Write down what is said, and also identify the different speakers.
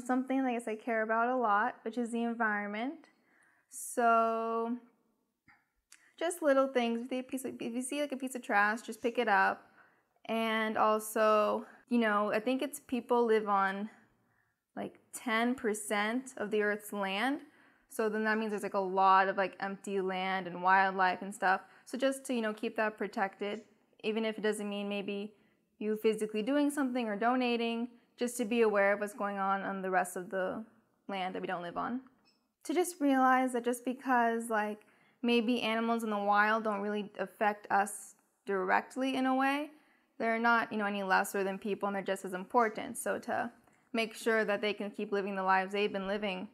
Speaker 1: something I guess I care about a lot, which is the environment. So just little things. If you see like a piece of trash, just pick it up. And also, I think it's people live on like 10% of the Earth's land. So then that means there's like a lot of like empty land and wildlife and stuff. So just to, keep that protected, even if it doesn't mean maybe you physically doing something or donating, just to be aware of what's going on the rest of the land that we don't live on. To just realize that just because like maybe animals in the wild don't really affect us directly in a way, they're not, any lesser than people, and they're just as important. So to make sure that they can keep living the lives they've been living